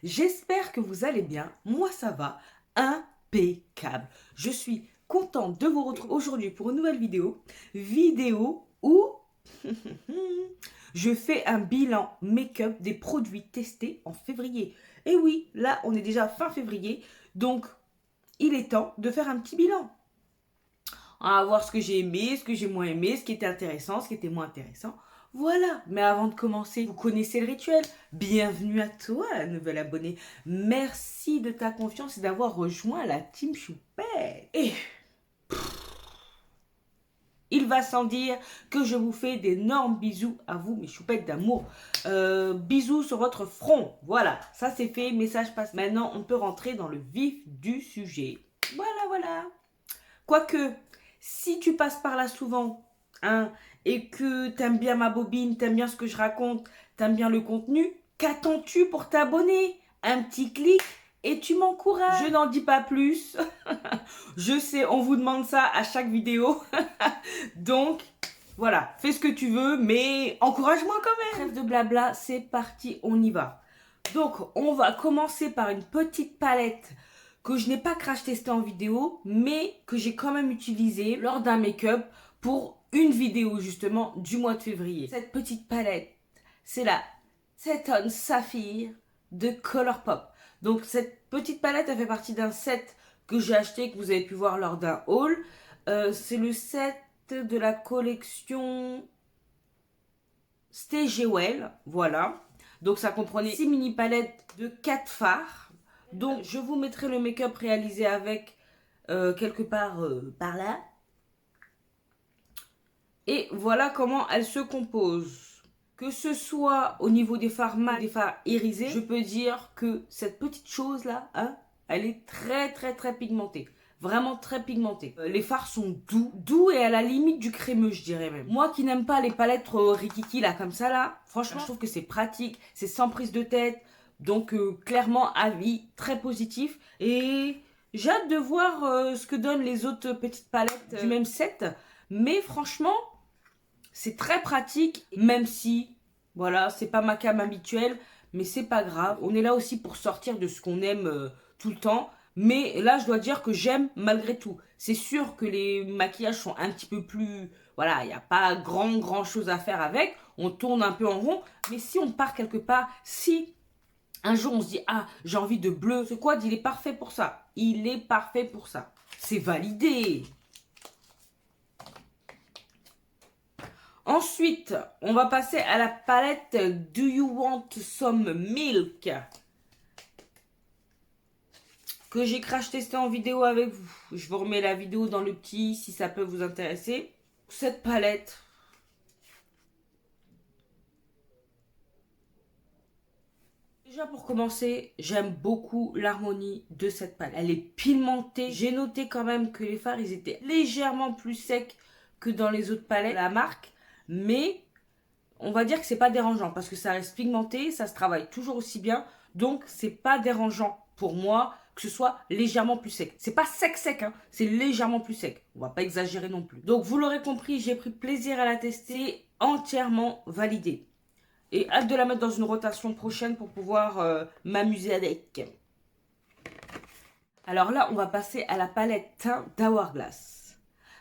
J'espère que vous allez bien. Moi, ça va impeccable. Je suis contente de vous retrouver aujourd'hui pour une nouvelle vidéo. Vidéo où je fais un bilan make-up des produits testés en février. Et oui, là, on est déjà fin février. Donc, il est temps de faire un petit bilan. On va voir ce que j'ai aimé, ce que j'ai moins aimé, ce qui était intéressant, ce qui était moins intéressant. Voilà, mais avant de commencer, vous connaissez le rituel. Bienvenue à toi, nouvel abonné. Merci de ta confiance et d'avoir rejoint la team Choupette. Et il va sans dire que je vous fais d'énormes bisous à vous, mes choupettes d'amour. Bisous sur votre front. Voilà, ça c'est fait, message passe. Maintenant, on peut rentrer dans le vif du sujet. Voilà. Quoique, si tu passes par là souvent, hein, et que t'aimes bien ma bobine, t'aimes bien ce que je raconte, t'aimes bien le contenu, qu'attends-tu pour t'abonner? Un petit clic et tu m'encourages. Je n'en dis pas plus. Je sais, on vous demande ça à chaque vidéo. Donc, voilà, fais ce que tu veux, mais encourage-moi quand même. Trêve de blabla, c'est parti, on y va. Donc, on va commencer par une petite palette que je n'ai pas crash testé en vidéo, mais que j'ai quand même utilisé lors d'un make-up pour une vidéo justement du mois de février. Cette petite palette, c'est la Set On Sapphire de Colourpop. Donc cette petite palette, elle fait partie d'un set que j'ai acheté, que vous avez pu voir lors d'un haul. C'est le set de la collection Stay Jewel, voilà. Donc ça comprenait 6 mini palettes de 4 fards. Donc, je vous mettrai le make-up réalisé avec quelque part par là. Et voilà comment elle se compose. Que ce soit au niveau des fards mat, des fards irisés, je peux dire que cette petite chose-là, hein, elle est très pigmentée. Vraiment très pigmentée. Les fards sont doux et à la limite du crémeux, je dirais même. Moi qui n'aime pas les palettes rikiki là, comme ça là, franchement, je trouve que c'est pratique, c'est sans prise de tête. Donc clairement avis très positif et j'ai hâte de voir ce que donnent les autres petites palettes du même set. Mais franchement, c'est très pratique, même si, voilà, c'est pas ma cam habituelle, mais c'est pas grave. On est là aussi pour sortir de ce qu'on aime tout le temps. Mais là, je dois dire que j'aime malgré tout. C'est sûr que les maquillages sont un petit peu plus... Voilà, il n'y a pas grand chose à faire avec. On tourne un peu en rond. Mais si on part quelque part, si un jour, on se dit, ah, j'ai envie de bleu. Ce quad, il est parfait pour ça. Il est parfait pour ça. C'est validé. Ensuite, on va passer à la palette Do You Want Some Milk? Que j'ai crash testé en vidéo avec vous. Je vous remets la vidéo dans le petit si ça peut vous intéresser. Cette palette... Déjà pour commencer, j'aime beaucoup l'harmonie de cette palette. Elle est pigmentée. J'ai noté quand même que les fards, ils étaient légèrement plus secs que dans les autres palettes de la marque. Mais on va dire que c'est pas dérangeant parce que ça reste pigmenté, ça se travaille toujours aussi bien. Donc c'est pas dérangeant pour moi que ce soit légèrement plus sec. C'est pas sec, hein, c'est légèrement plus sec. On va pas exagérer non plus. Donc vous l'aurez compris, j'ai pris plaisir à la tester, entièrement validée. Et hâte de la mettre dans une rotation prochaine pour pouvoir m'amuser avec. Alors là, on va passer à la palette teint d'Hourglass.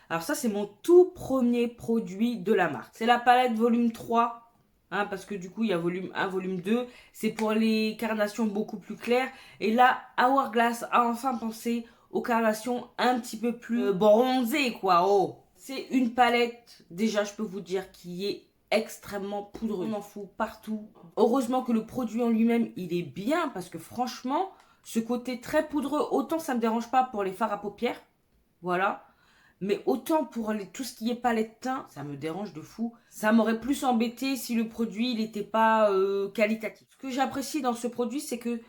Alors ça, c'est mon tout premier produit de la marque. C'est la palette volume 3. Hein, parce que du coup, il y a volume 1, volume 2. C'est pour les carnations beaucoup plus claires. Et là, Hourglass a enfin pensé aux carnations un petit peu plus bronzées, quoi. Oh. C'est une palette, déjà, je peux vous dire, qui est extrêmement poudreux. On en fout partout. Heureusement que le produit en lui-même, il est bien parce que franchement, ce côté très poudreux, autant ça me dérange pas pour les fards à paupières. Voilà. Mais autant pour tout ce qui est palette teint, ça me dérange de fou. Ça m'aurait plus embêté si le produit n'était pas qualitatif. Ce que j'apprécie dans ce produit, c'est que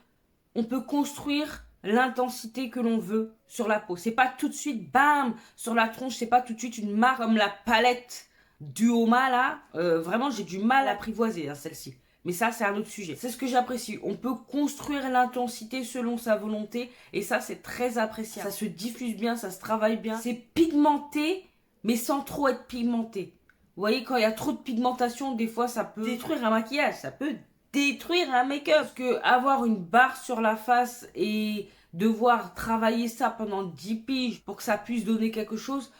on peut construire l'intensité que l'on veut sur la peau. C'est pas tout de suite, bam, sur la tronche, c'est pas tout de suite une marque comme la palette du Homa là. Vraiment, j'ai du mal à apprivoiser hein, celle-ci. Mais ça, c'est un autre sujet. C'est ce que j'apprécie. On peut construire l'intensité selon sa volonté. Et ça, c'est très appréciable. Ça se diffuse bien, ça se travaille bien. C'est pigmenté, mais sans trop être pigmenté. Vous voyez, quand il y a trop de pigmentation, des fois, ça peut détruire un maquillage. Ça peut détruire un make-up. Parce que avoir une barre sur la face et devoir travailler ça pendant 10 piges pour que ça puisse donner quelque chose,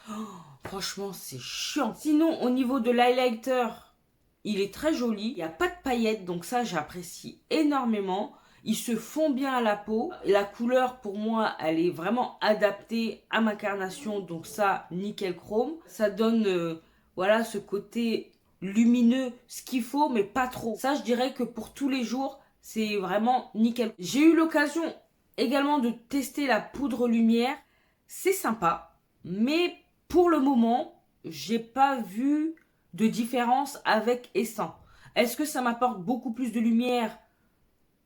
franchement, c'est chiant. Sinon, au niveau de l'highlighter, il est très joli. Il n'y a pas de paillettes, donc ça, j'apprécie énormément. Il se fond bien à la peau. La couleur, pour moi, elle est vraiment adaptée à ma carnation. Donc ça, nickel chrome. Ça donne, voilà, ce côté lumineux, ce qu'il faut, mais pas trop. Ça, je dirais que pour tous les jours, c'est vraiment nickel. J'ai eu l'occasion également de tester la poudre lumière. C'est sympa, mais pour le moment, j'ai pas vu de différence avec et sans. Est-ce que ça m'apporte beaucoup plus de lumière?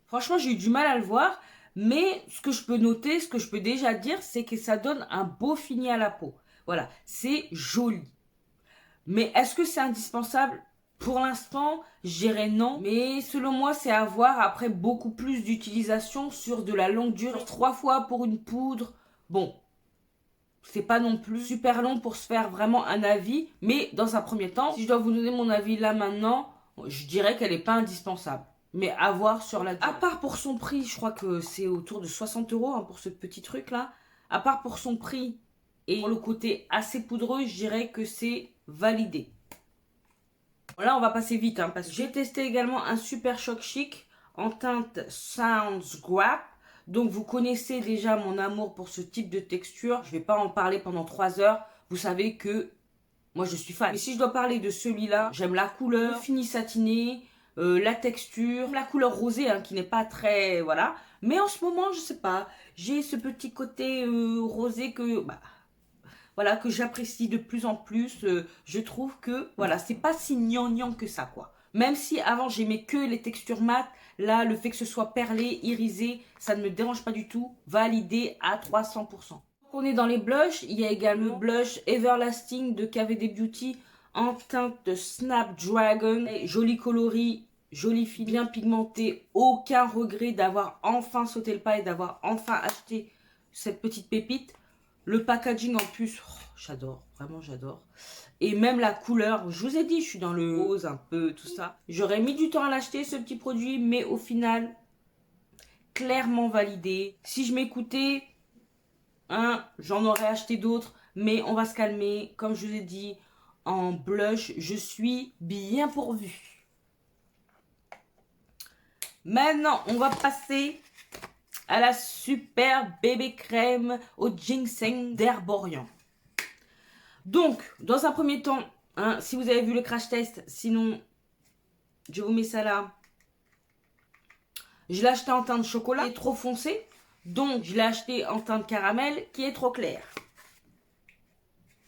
Franchement, j'ai eu du mal à le voir, mais ce que je peux noter, ce que je peux déjà dire, c'est que ça donne un beau fini à la peau. Voilà, c'est joli. Mais est-ce que c'est indispensable? Pour l'instant, je dirais non. Mais selon moi, c'est à voir après beaucoup plus d'utilisation sur de la longue durée. 3 fois pour une poudre. Bon, c'est pas non plus super long pour se faire vraiment un avis. Mais dans un premier temps, si je dois vous donner mon avis là maintenant, je dirais qu'elle n'est pas indispensable. Mais à voir sur la durée. À part pour son prix, je crois que c'est autour de 60 € hein, pour ce petit truc là. À part pour son prix et pour le côté assez poudreux, je dirais que c'est validé. Là, on va passer vite hein, parce que j'ai testé également un Super Shock Chic en teinte Sounds Grap. Donc, vous connaissez déjà mon amour pour ce type de texture. Je ne vais pas en parler pendant 3 heures. Vous savez que moi, je suis fan. Mais si je dois parler de celui-là, j'aime la couleur, le fini satiné, la texture, la couleur rosée hein, qui n'est pas très... Voilà. Mais en ce moment, je sais pas, j'ai ce petit côté rosé que... voilà, que j'apprécie de plus en plus. Je trouve que, voilà, c'est pas si gnangnan que ça, quoi. Même si avant, j'aimais que les textures mates, là, le fait que ce soit perlé, irisé, ça ne me dérange pas du tout. Validé à 300%. On est dans les blushs. Il y a également le blush Everlasting de KVD Beauty en teinte de Snapdragon. Joli coloris, joli fil, bien pigmenté. Aucun regret d'avoir enfin sauté le pas et d'avoir enfin acheté cette petite pépite. Le packaging en plus, oh, j'adore, vraiment j'adore. Et même la couleur, je vous ai dit, je suis dans le rose un peu, tout ça. J'aurais mis du temps à l'acheter ce petit produit, mais au final, clairement validé. Si je m'écoutais, hein, j'en aurais acheté d'autres, mais on va se calmer. Comme je vous ai dit, en blush, je suis bien pourvue. Maintenant, on va passer à la super bébé crème au ginseng d'Herborian. Donc, dans un premier temps, hein, si vous avez vu le crash test, sinon, je vous mets ça là. Je l'ai acheté en teinte chocolat, qui est trop foncé. Donc, je l'ai acheté en teinte caramel, qui est trop clair.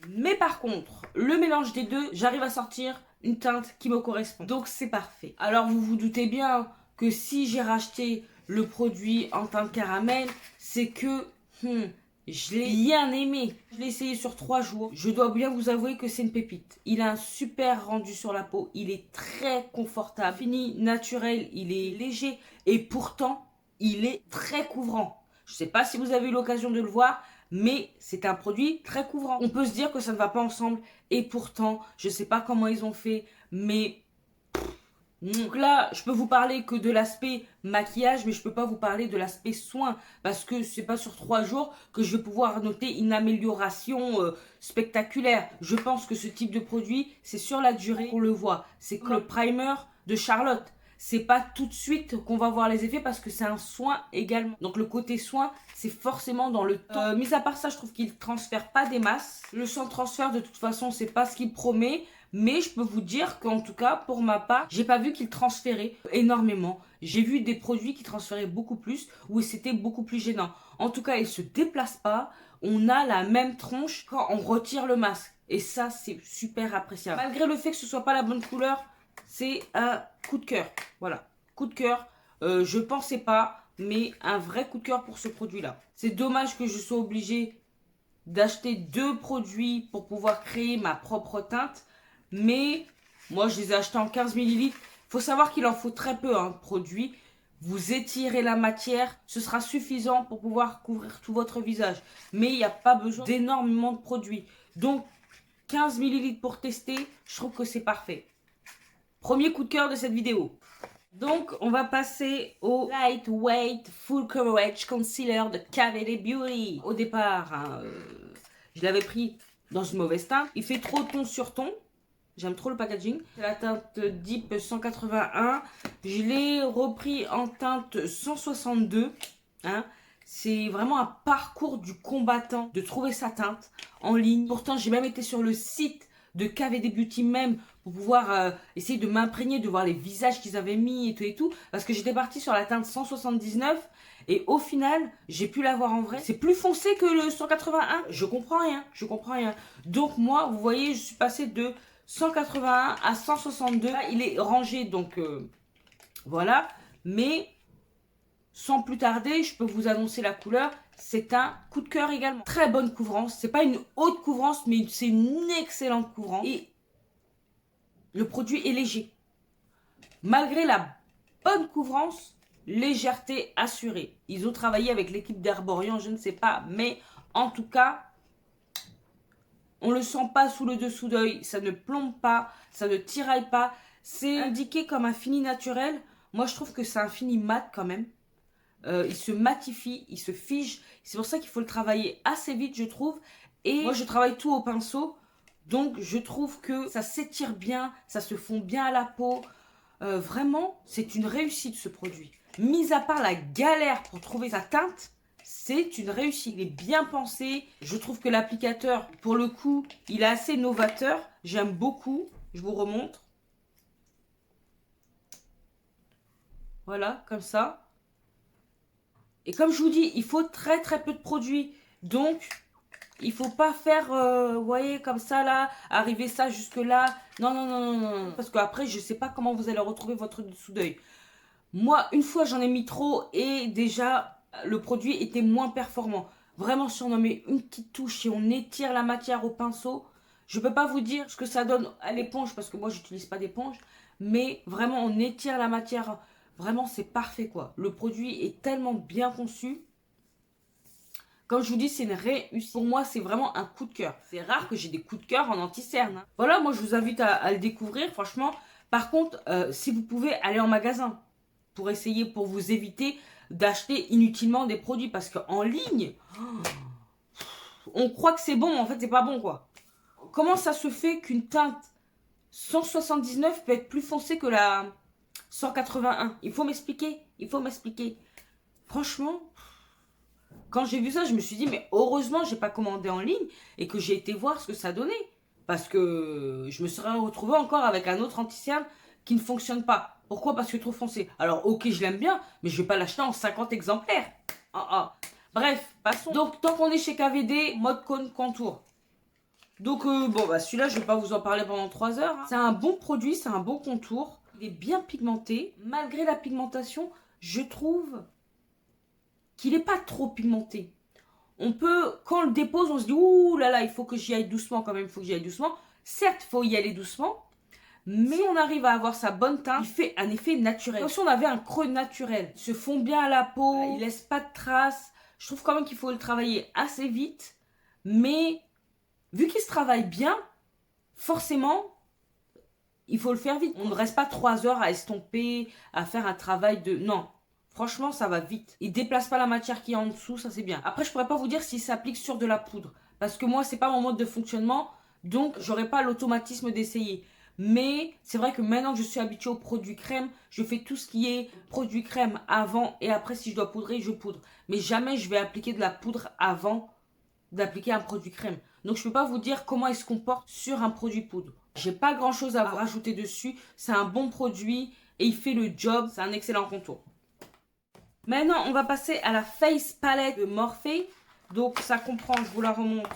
Mais par contre, le mélange des deux, j'arrive à sortir une teinte qui me correspond. Donc, c'est parfait. Alors, vous vous doutez bien que si j'ai racheté le produit en teinte caramel, c'est que je l'ai bien aimé. Je l'ai essayé sur 3 jours. Je dois bien vous avouer que c'est une pépite. Il a un super rendu sur la peau. Il est très confortable. Fini naturel, il est léger. Et pourtant, il est très couvrant. Je ne sais pas si vous avez eu l'occasion de le voir, mais c'est un produit très couvrant. On peut se dire que ça ne va pas ensemble. Et pourtant, je ne sais pas comment ils ont fait, mais... Donc là, je peux vous parler que de l'aspect maquillage, mais je peux pas vous parler de l'aspect soin, parce que c'est pas sur 3 jours que je vais pouvoir noter une amélioration spectaculaire. Je pense que ce type de produit, c'est sur la durée qu'on le voit. C'est comme le primer de Charlotte. C'est pas tout de suite qu'on va voir les effets parce que c'est un soin également. Donc le côté soin, c'est forcément dans le temps. Mis à part ça, je trouve qu'il transfère pas des masses. Le sans transfert, de toute façon, c'est pas ce qu'il promet. Mais je peux vous dire qu'en tout cas, pour ma part, j'ai pas vu qu'il transférait énormément. J'ai vu des produits qui transféraient beaucoup plus, où c'était beaucoup plus gênant. En tout cas, il se déplace pas. On a la même tronche quand on retire le masque. Et ça, c'est super appréciable. Malgré le fait que ce soit pas la bonne couleur, c'est un coup de cœur. Voilà, coup de cœur. Je pensais pas, mais un vrai coup de cœur pour ce produit-là. C'est dommage que je sois obligée d'acheter 2 produits pour pouvoir créer ma propre teinte. Mais moi, je les ai achetés en 15 ml. Il faut savoir qu'il en faut très peu, hein, de produits. Vous étirez la matière, ce sera suffisant pour pouvoir couvrir tout votre visage. Mais il n'y a pas besoin d'énormément de produits. Donc, 15 ml pour tester, je trouve que c'est parfait. Premier coup de cœur de cette vidéo. Donc, on va passer au Lightweight Full Coverage Concealer de KVD Beauty. Au départ, hein, je l'avais pris dans une mauvaise teinte. Il fait trop ton sur ton. J'aime trop le packaging. C'est la teinte Deep 181. Je l'ai repris en teinte 162. Hein. C'est vraiment un parcours du combattant de trouver sa teinte en ligne. Pourtant, j'ai même été sur le site de KVD Beauty même pour pouvoir essayer de m'imprégner, de voir les visages qu'ils avaient mis et tout. Parce que j'étais partie sur la teinte 179 et au final, j'ai pu la voir en vrai. C'est plus foncé que le 181. Je comprends rien, je comprends rien. Donc moi, vous voyez, je suis passée de 181 à 162. Là, il est rangé, donc voilà. Mais sans plus tarder, je peux vous annoncer la couleur. C'est un coup de cœur également. Très bonne couvrance. C'est pas une haute couvrance, mais c'est une excellente couvrance. Et le produit est léger. Malgré la bonne couvrance, légèreté assurée. Ils ont travaillé avec l'équipe d'Herborian, je ne sais pas. Mais en tout cas, on le sent pas sous le dessous d'œil. Ça ne plombe pas, ça ne tiraille pas. C'est indiqué comme un fini naturel. Moi, je trouve que c'est un fini mat quand même. Il se matifie, il se fige. C'est pour ça qu'il faut le travailler assez vite, je trouve. Et moi, je travaille tout au pinceau. Donc, je trouve que ça s'étire bien, ça se fond bien à la peau. Vraiment, c'est une réussite, ce produit. Mis à part la galère pour trouver sa teinte, c'est une réussite. Il est bien pensé. Je trouve que l'applicateur, pour le coup, il est assez novateur. J'aime beaucoup. Je vous remontre. Voilà, comme ça. Et comme je vous dis, il faut très très peu de produits. Donc, il faut pas faire, vous voyez, comme ça là, arriver ça jusque là. Non, non, non, non, non. Parce qu'après, je sais pas comment vous allez retrouver votre dessous d'œil. Moi, une fois, j'en ai mis trop et déjà, le produit était moins performant. Vraiment, si on en met une petite touche et on étire la matière au pinceau, je peux pas vous dire ce que ça donne à l'éponge parce que moi, j'utilise pas d'éponge. Mais vraiment, on étire la matière. Vraiment, c'est parfait quoi. Le produit est tellement bien conçu. Comme je vous dis, c'est une réussite. Pour moi, c'est vraiment un coup de cœur. C'est rare que j'ai des coups de cœur en anti-cerne. Hein. Voilà, moi, je vous invite à le découvrir, franchement. Par contre, si vous pouvez aller en magasin pour essayer, pour vous éviter d'acheter inutilement des produits. Parce qu'en ligne, on croit que c'est bon, mais en fait, c'est pas bon, quoi. Comment ça se fait qu'une teinte 179 peut être plus foncée que la 181? Il faut m'expliquer, il faut m'expliquer. Franchement, quand j'ai vu ça, je me suis dit, mais heureusement, j'ai pas commandé en ligne et que j'ai été voir ce que ça donnait. Parce que je me serais retrouvée encore avec un autre anti-cerne qui ne fonctionne pas. Pourquoi? Parce que trop foncé. Alors, ok, je l'aime bien, mais je vais pas l'acheter en 50 exemplaires. Ah, ah. Bref, passons. Donc, tant qu'on est chez KVD, mode cône contour. Donc, bon, bah, celui-là, je vais pas vous en parler pendant 3 heures. Hein. C'est un bon produit, c'est un bon contour. Il est bien pigmenté. Malgré la pigmentation, je trouve qu'il n'est pas trop pigmenté. On peut, quand on le dépose, on se dit, ouh là là, il faut que j'y aille doucement quand même, il faut que j'y aille doucement. Certes, il faut y aller doucement, mais si on arrive à avoir sa bonne teinte, il fait un effet naturel. Comme si on avait un creux naturel. Il se fond bien à la peau, il laisse pas de traces. Je trouve quand même qu'il faut le travailler assez vite, mais vu qu'il se travaille bien, forcément, il faut le faire vite. On ne reste pas 3 heures à estomper, à faire un travail de... Non, franchement, ça va vite. Il déplace pas la matière qui est en dessous, ça c'est bien. Après, je pourrais pas vous dire s'il s'applique sur de la poudre. Parce que moi, c'est pas mon mode de fonctionnement. Donc, j'aurais pas l'automatisme d'essayer. Mais c'est vrai que maintenant que je suis habituée aux produits crème, je fais tout ce qui est produit crème avant et après, si je dois poudrer, je poudre. Mais jamais je vais appliquer de la poudre avant d'appliquer un produit crème. Donc, je peux pas vous dire comment il se comporte sur un produit poudre. J'ai pas grand chose à vous rajouter dessus. C'est un bon produit et il fait le job. C'est un excellent contour. Maintenant, on va passer à la Face Palette de Morphe. Donc, ça comprend, je vous la remontre.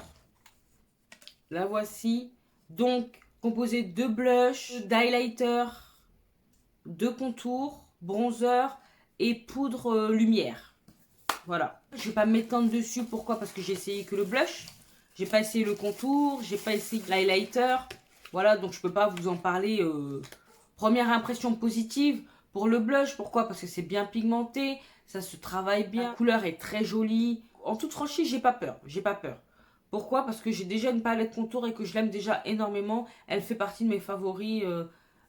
La voici. Donc, composé de blush, d'highlighter, de contour, bronzer et poudre lumière. Voilà. Je vais pas m'étendre dessus. Pourquoi? Parce que j'ai essayé que le blush. J'ai pas essayé le contour. J'ai pas essayé l'highlighter. Voilà, donc je peux pas vous en parler. Première impression positive pour le blush. Pourquoi? Parce que c'est bien pigmenté. Ça se travaille bien. La couleur est très jolie. En toute franchise, j'ai pas peur. J'ai pas peur. Pourquoi? Parce que j'ai déjà une palette contour et que je l'aime déjà énormément. Elle fait partie de mes favoris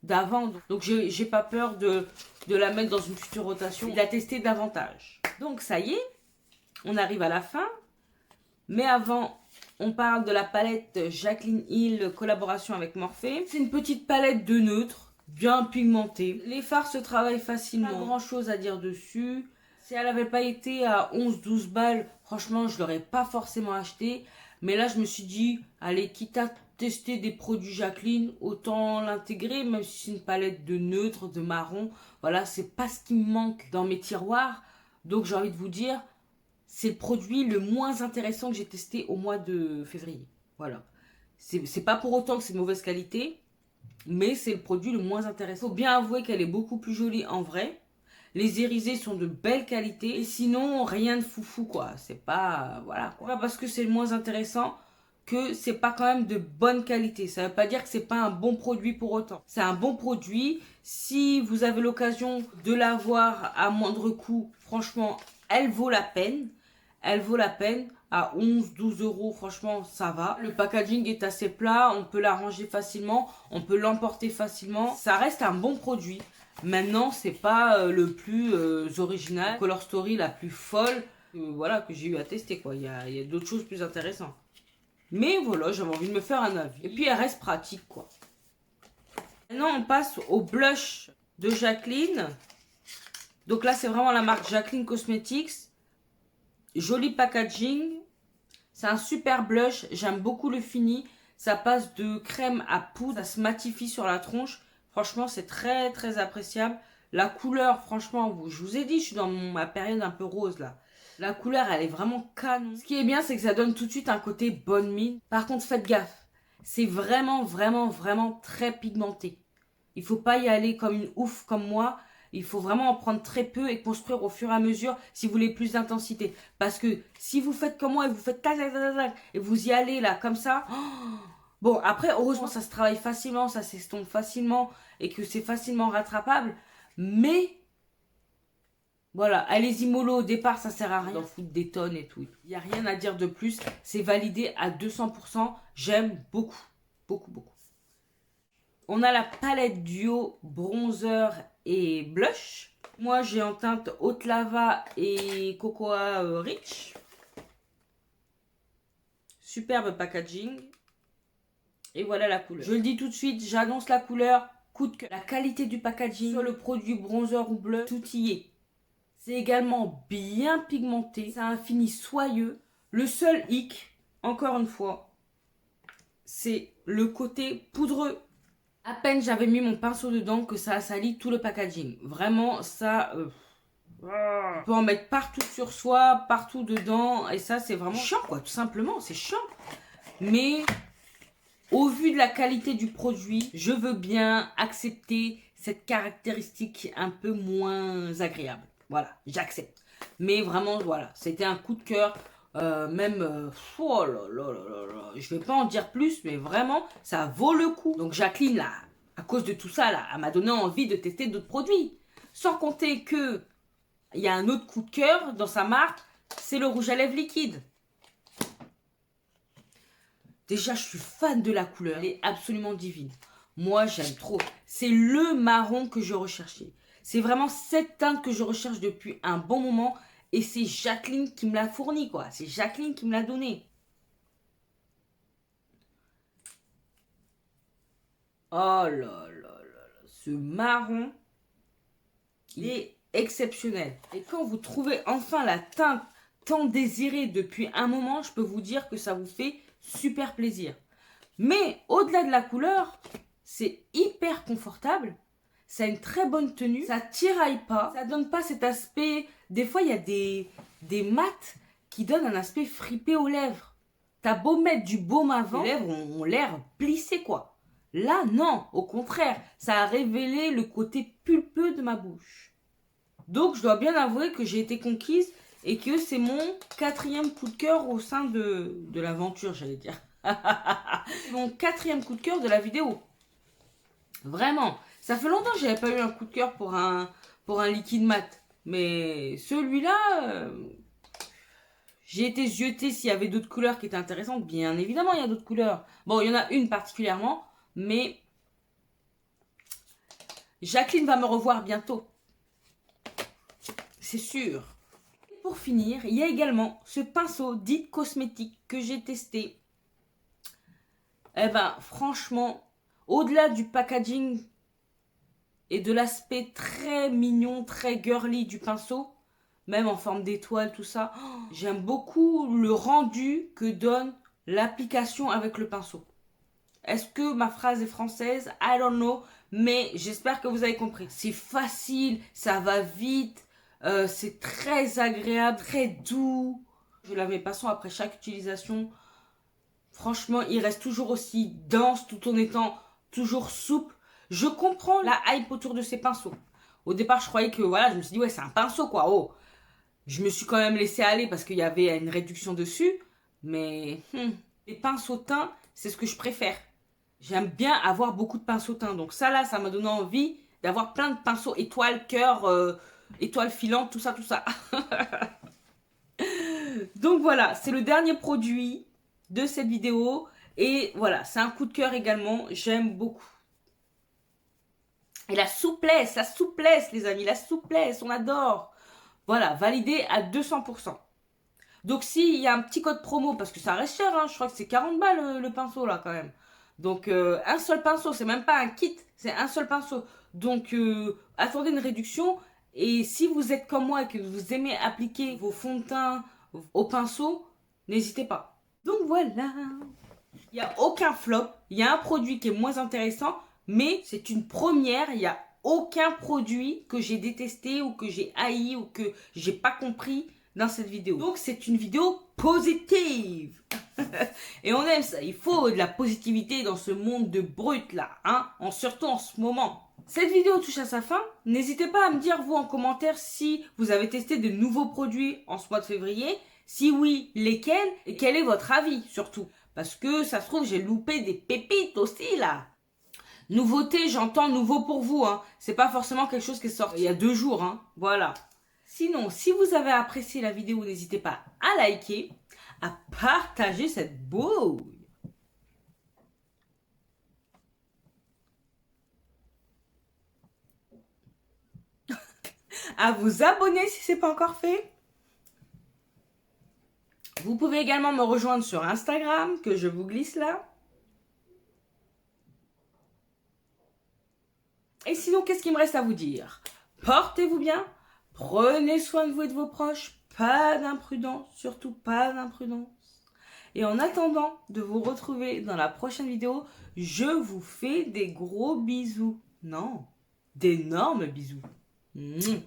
d'avant. Donc j'ai pas peur de la mettre dans une future rotation, de la tester davantage. Donc ça y est, on arrive à la fin. Mais avant, on parle de la palette Jaclyn Hill, collaboration avec Morphe. C'est une petite palette de neutre, bien pigmentée. Les fards se travaillent facilement. Pas grand chose à dire dessus. Si elle n'avait pas été à 11-12 balles, franchement, je ne l'aurais pas forcément acheté. Mais là, je me suis dit, allez, quitte à tester des produits Jaclyn, autant l'intégrer, même si c'est une palette de neutre, de marron. Voilà, c'est pas ce qui me manque dans mes tiroirs. Donc, j'ai envie de vous dire, c'est le produit le moins intéressant que j'ai testé au mois de février. Voilà. C'est pas pour autant que c'est de mauvaise qualité, mais c'est le produit le moins intéressant. Faut bien avouer qu'elle est beaucoup plus jolie en vrai. Les irisés sont de belle qualité. Et sinon, rien de foufou, quoi. C'est pas... Voilà. Pas parce que c'est le moins intéressant que c'est pas quand même de bonne qualité. Ça veut pas dire que c'est pas un bon produit pour autant. C'est un bon produit. Si vous avez l'occasion de l'avoir à moindre coût, franchement, elle vaut la peine. Elle vaut la peine. À 11-12 euros, franchement, ça va. Le packaging est assez plat. On peut la ranger facilement. On peut l'emporter facilement. Ça reste un bon produit. Maintenant, c'est pas le plus original. Color Story la plus folle voilà, que j'ai eu à tester, quoi. Il y a d'autres choses plus intéressantes. Mais voilà, j'avais envie de me faire un avis. Et puis, elle reste pratique, quoi. Maintenant, on passe au blush de Jaclyn. Donc là, c'est vraiment la marque Jaclyn Cosmetics. Joli packaging. C'est un super blush. J'aime beaucoup le fini. Ça passe de crème à poudre. Ça se matifie sur la tronche. Franchement, c'est très, très appréciable. La couleur, franchement, je vous ai dit, je suis dans ma période un peu rose, là. La couleur, elle est vraiment canon. Ce qui est bien, c'est que ça donne tout de suite un côté bonne mine. Par contre, faites gaffe. C'est vraiment, vraiment, vraiment très pigmenté. Il faut pas y aller comme une ouf comme moi. Il faut vraiment en prendre très peu et construire au fur et à mesure si vous voulez plus d'intensité. Parce que si vous faites comme moi et vous faites tac, tac, tac, tac, et vous y allez là comme ça... Bon, après, heureusement, ça se travaille facilement, ça s'estompe facilement et que c'est facilement rattrapable. Mais... Voilà, allez-y mollo, au départ, ça sert à rien d'en foutre des tonnes et tout. Il n'y a rien à dire de plus. C'est validé à 200%. J'aime beaucoup, beaucoup, beaucoup. On a la palette duo bronzer et blush. Moi, j'ai en teinte Haute Lava et Cocoa Rich. Superbe packaging. Et voilà la couleur. Je le dis tout de suite, j'annonce la couleur. Coup de cœur. La qualité du packaging sur le produit bronzer ou bleu, tout y est. C'est également bien pigmenté. Ça a un fini soyeux. Le seul hic, encore une fois, c'est le côté poudreux. À peine j'avais mis mon pinceau dedans que ça a sali tout le packaging. Vraiment, ça... on peut en mettre partout sur soi, partout dedans. Et ça, c'est vraiment chiant, quoi. Tout simplement, c'est chiant. Mais au vu de la qualité du produit, je veux bien accepter cette caractéristique un peu moins agréable. Voilà, j'accepte. Mais vraiment, voilà, c'était un coup de cœur. Oh là là là là là. Je vais pas en dire plus, mais vraiment, ça vaut le coup. Donc Jaclyn, là, à cause de tout ça, là, elle m'a donné envie de tester d'autres produits. Sans compter que il y a un autre coup de cœur dans sa marque, c'est le rouge à lèvres liquide. Déjà, je suis fan de la couleur. Elle est absolument divine. Moi, j'aime trop. C'est le marron que je recherchais. C'est vraiment cette teinte que je recherche depuis un bon moment. Et c'est Jaclyn qui me l'a fourni, quoi. C'est Jaclyn qui me l'a donné. Oh là là là là. Ce marron, il est exceptionnel. Et quand vous trouvez enfin la teinte tant désirée depuis un moment, je peux vous dire que ça vous fait super plaisir. Mais au-delà de la couleur, c'est hyper confortable. Ça a une très bonne tenue. Ça tiraille pas. Ça donne pas cet aspect... Des fois, il y a des mats qui donnent un aspect fripé aux lèvres. T'as beau mettre du baume avant, les lèvres ont l'air plissées, quoi. Là, non. Au contraire, ça a révélé le côté pulpeux de ma bouche. Donc, je dois bien avouer que j'ai été conquise et que c'est mon 4e coup de cœur au sein de l'aventure, j'allais dire. Mon 4e coup de cœur de la vidéo. Vraiment. Ça fait longtemps que j'avais pas eu un coup de cœur pour un liquide mat. Mais celui-là, j'ai été zioter s'il y avait d'autres couleurs qui étaient intéressantes. Bien évidemment, il y a d'autres couleurs. Bon, il y en a une particulièrement, mais Jacqueline va me revoir bientôt. C'est sûr. Et pour finir, il y a également ce pinceau dit cosmétique que j'ai testé. Eh ben, franchement, au-delà du packaging et de l'aspect très mignon, très girly du pinceau, même en forme d'étoile, tout ça, j'aime beaucoup le rendu que donne l'application avec le pinceau. Est-ce que ma phrase est française? I don't know, mais j'espère que vous avez compris. C'est facile, ça va vite, c'est très agréable, très doux. Je lave mes pinceaux après chaque utilisation. Franchement, il reste toujours aussi dense tout en étant toujours souple. Je comprends la hype autour de ces pinceaux. Au départ, je croyais que voilà, je me suis dit ouais, c'est un pinceau quoi. Oh, je me suis quand même laissé aller parce qu'il y avait une réduction dessus. Mais les pinceaux teints, c'est ce que je préfère. J'aime bien avoir beaucoup de pinceaux teints. Donc ça là, ça m'a donné envie d'avoir plein de pinceaux étoiles, cœur, étoiles filantes, tout ça, tout ça. Donc voilà, c'est le dernier produit de cette vidéo. Et voilà, c'est un coup de cœur également. J'aime beaucoup. Et la souplesse, les amis, la souplesse, on adore. Voilà, validé à 200%. Donc s'il y a un petit code promo, parce que ça reste cher, hein, je crois que c'est 40 balles le pinceau là quand même. Donc un seul pinceau, c'est même pas un kit, c'est un seul pinceau. Donc attendez une réduction. Et si vous êtes comme moi et que vous aimez appliquer vos fonds de teint au pinceau, n'hésitez pas. Donc voilà. Il n'y a aucun flop. Il y a un produit qui est moins intéressant, mais c'est une première. Il n'y a aucun produit que j'ai détesté ou que j'ai haï ou que j'ai pas compris dans cette vidéo. Donc c'est une vidéo positive. Et on aime ça. Il faut de la positivité dans ce monde de brut là, hein, surtout en ce moment. Cette vidéo touche à sa fin. N'hésitez pas à me dire vous en commentaire si vous avez testé de nouveaux produits en ce mois de février. Si oui, lesquels et quel est votre avis surtout. Parce que ça se trouve j'ai loupé des pépites aussi là. Nouveauté, j'entends nouveau pour vous, hein. C'est pas forcément quelque chose qui est sorti il y a 2 jours, hein. Voilà. Sinon, si vous avez apprécié la vidéo, n'hésitez pas à liker, à partager cette bouille. À vous abonner si ce n'est pas encore fait. Vous pouvez également me rejoindre sur Instagram, que je vous glisse là. Et sinon, qu'est-ce qu'il me reste à vous dire? Portez-vous bien, prenez soin de vous et de vos proches, pas d'imprudence, surtout pas d'imprudence. Et en attendant de vous retrouver dans la prochaine vidéo, je vous fais des gros bisous. Non, d'énormes bisous. Mouah.